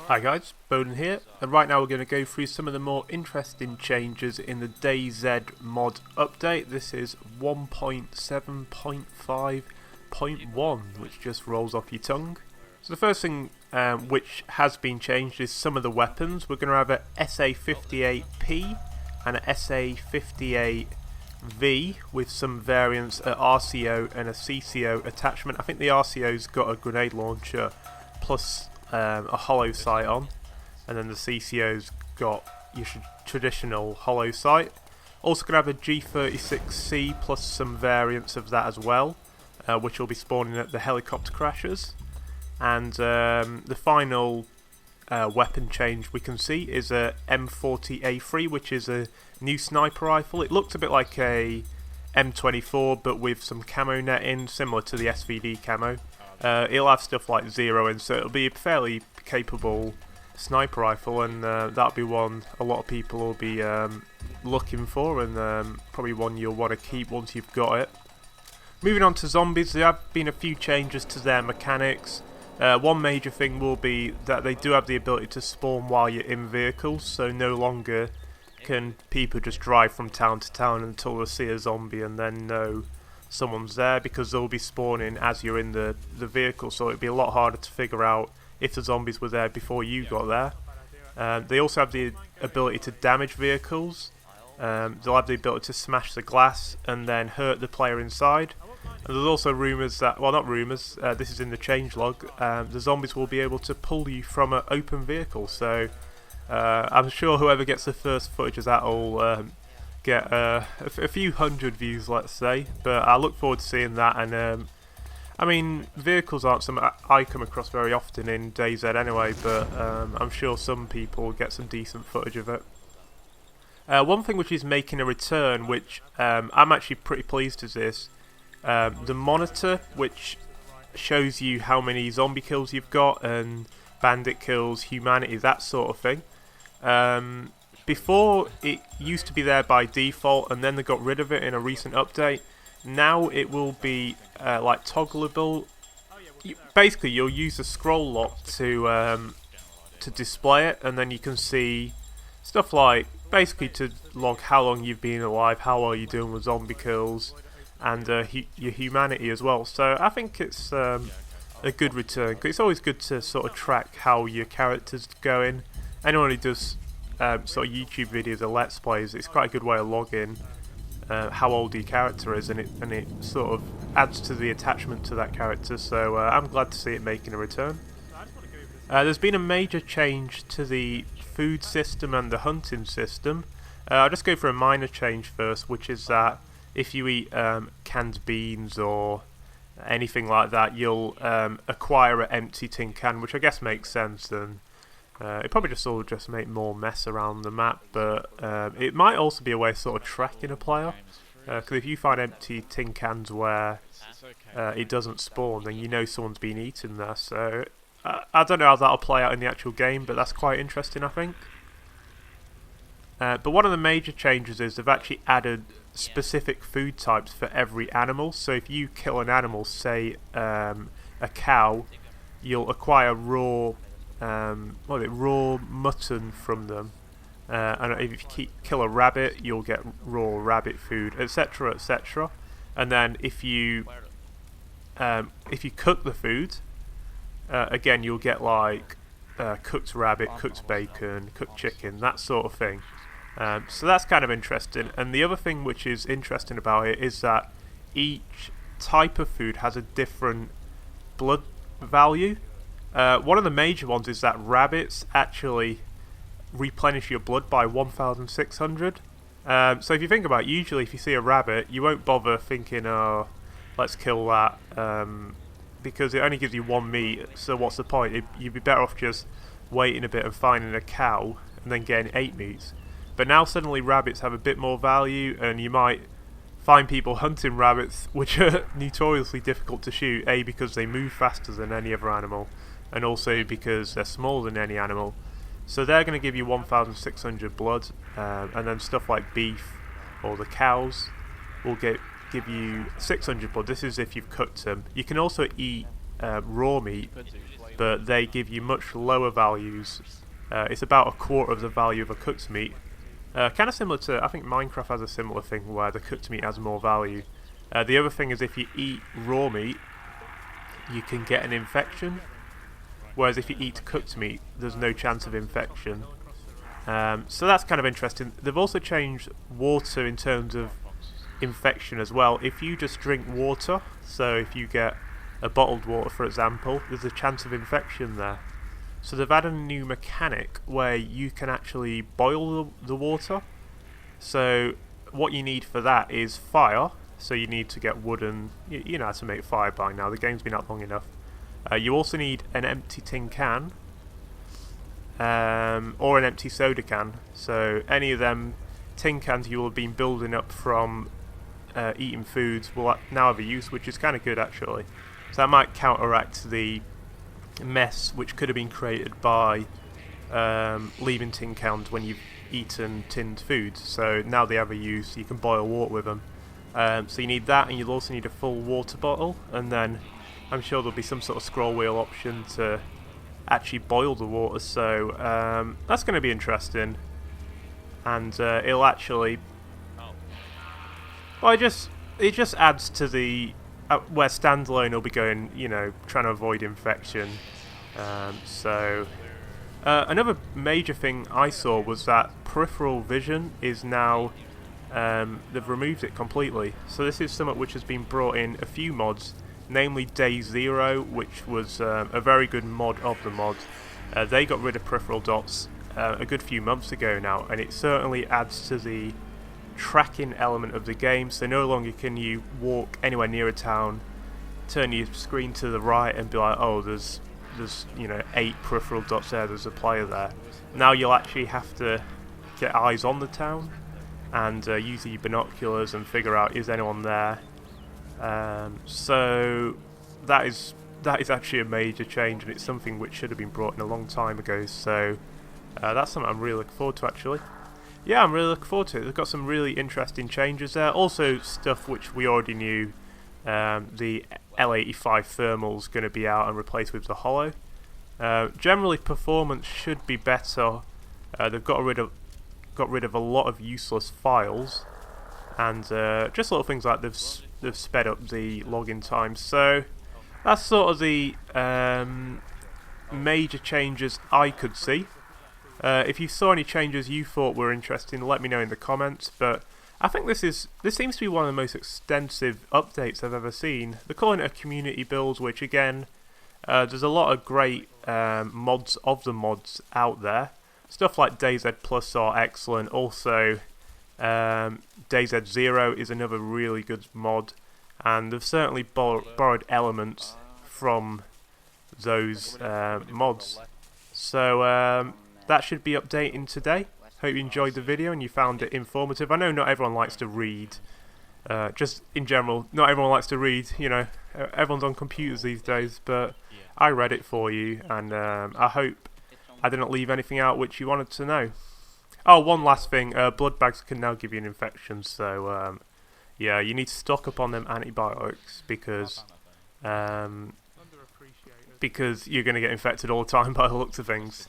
Hi guys, Boden here, and right now we're going to go through some of the more interesting changes in the DayZ mod update. This is 1.7.5.1, which just rolls off your tongue. So the first thing which has been changed is some of the weapons. We're going to have a SA58P and a SA58V with some variants, a RCO and a CCO attachment. I think the RCO's got a grenade launcher plus a hollow sight on, and then the CCO's got your traditional hollow sight. Also going to have a G36C plus some variants of that as well, which will be spawning at the helicopter crashes. And the final weapon change we can see is a M40A3, which is a new sniper rifle. It looks a bit like a M24 but with some camo netting, similar to the SVD camo. It'll have stuff like zero in, so it'll be a fairly capable sniper rifle, and that'll be one a lot of people will be looking for, and probably one you'll want to keep once you've got it. Moving on to zombies, there have been a few changes to their mechanics. One major thing will be that they do have the ability to spawn while you're in vehicles, so no longer can people just drive from town to town until they see a zombie and then know someone's there, because they'll be spawning as you're in the vehicle, so it'd be a lot harder to figure out if the zombies were there before you got there. They also have the ability to damage vehicles. They'll have the ability to smash the glass and then hurt the player inside. And there's also rumours that, well, not rumours, this is in the changelog, the zombies will be able to pull you from an open vehicle, so I'm sure whoever gets the first footage of that will get a few hundred views, let's say, but I look forward to seeing that. And I mean, vehicles aren't something I come across very often in DayZ anyway, but I'm sure some people will get some decent footage of it. One thing which is making a return, which I'm actually pretty pleased is this, the monitor, which shows you how many zombie kills you've got and bandit kills, humanity, that sort of thing. Before, it used to be there by default, and then they got rid of it in a recent update. Now it will be like toggleable. Basically, you'll use the scroll lock to display it, and then you can see stuff like, basically to log how long you've been alive, how well you're doing with zombie kills, and your humanity as well. So I think it's a good return. It's always good to sort of track how your character's going. Anyone who does sort of YouTube videos or Let's Plays, it's quite a good way of logging how old your character is, and it sort of adds to the attachment to that character, so I'm glad to see it making a return. There's been a major change to the food system and the hunting system. I'll just go for a minor change first, which is that if you eat canned beans or anything like that, you'll acquire an empty tin can, which I guess makes sense, and it probably just make more mess around the map, but it might also be a way of sort of tracking a player, because if you find empty tin cans where it doesn't spawn, then you know someone's been eaten there. So I don't know how that'll play out in the actual game, but that's quite interesting, I think. But one of the major changes is they've actually added specific food types for every animal. So if you kill an animal, say a cow, you'll acquire raw mutton from them, and if you kill a rabbit, you'll get raw rabbit food, etc., etc. And then if you cook the food, again you'll get like cooked rabbit, cooked bacon, cooked chicken, that sort of thing. So that's kind of interesting. And the other thing which is interesting about it is that each type of food has a different blood value. One of the major ones is that rabbits actually replenish your blood by 1,600. So if you think about it, usually if you see a rabbit, you won't bother thinking, oh, let's kill that, because it only gives you one meat, so what's the point? You'd be better off just waiting a bit and finding a cow and then getting 8 meats. But now suddenly rabbits have a bit more value, and you might find people hunting rabbits, which are notoriously difficult to shoot, A, because they move faster than any other animal, and also because they're smaller than any animal. So they're going to give you 1,600 blood, and then stuff like beef or the cows will give you 600 blood. This is if you've cooked them. You can also eat raw meat, but they give you much lower values. It's about a quarter of the value of a cooked meat. Kind of similar to, I think Minecraft has a similar thing where the cooked meat has more value. The other thing is if you eat raw meat, you can get an infection, whereas if you eat cooked meat, there's no chance of infection. So that's kind of interesting. They've also changed water in terms of infection as well. If you just drink water, so if you get a bottled water for example, there's a chance of infection there. So they've added a new mechanic where you can actually boil the water. So what you need for that is fire. So you need to get wood and you know how to make fire by now. The game's been out long enough. You also need an empty tin can or an empty soda can. So any of them tin cans you will have been building up from eating foods will now have a use, which is kind of good actually. So that might counteract the mess which could have been created by leaving tin cans when you've eaten tinned foods. So now they have a use, you can boil water with them. So you need that, and you'll also need a full water bottle, and then I'm sure there'll be some sort of scroll wheel option to actually boil the water. So that's going to be interesting, and it'll actually, well, it just adds to the where standalone will be going, you know, trying to avoid infection. Another major thing I saw was that peripheral vision is now, they've removed it completely. So this is something which has been brought in a few mods, namely DayZ, which was a very good mod of the mod. They got rid of peripheral dots a good few months ago now, and it certainly adds to the tracking element of the game. So no longer can you walk anywhere near a town, turn your screen to the right and be like, oh, there's you know 8 peripheral dots there, there's a player there. Now you'll actually have to get eyes on the town and use your binoculars and figure out is anyone there. So that is actually a major change, and it's something which should have been brought in a long time ago. So that's something I'm really looking forward to actually. Yeah, I'm really looking forward to it. They've got some really interesting changes there. Also stuff which we already knew. The L85 thermal's going to be out and replaced with the holo. Generally performance should be better. They've got rid of a lot of useless files, and just little things like they've sped up the login time. So that's sort of the major changes I could see. If you saw any changes you thought were interesting, let me know in the comments. But I think this seems to be one of the most extensive updates I've ever seen. They're calling it a community build, which again, there's a lot of great mods of the mods out there. Stuff like DayZ Plus are excellent. Also, DayZ 0 is another really good mod, and they've certainly borrowed elements from those mods. So that should be updating today. Hope you enjoyed the video and you found it informative. I know not everyone likes to read. Just in general, not everyone likes to read. You know, everyone's on computers these days. But I read it for you, and I hope I didn't leave anything out which you wanted to know. Oh, one last thing. Blood bags can now give you an infection. So yeah, you need to stock up on them antibiotics because you're going to get infected all the time by the looks of things.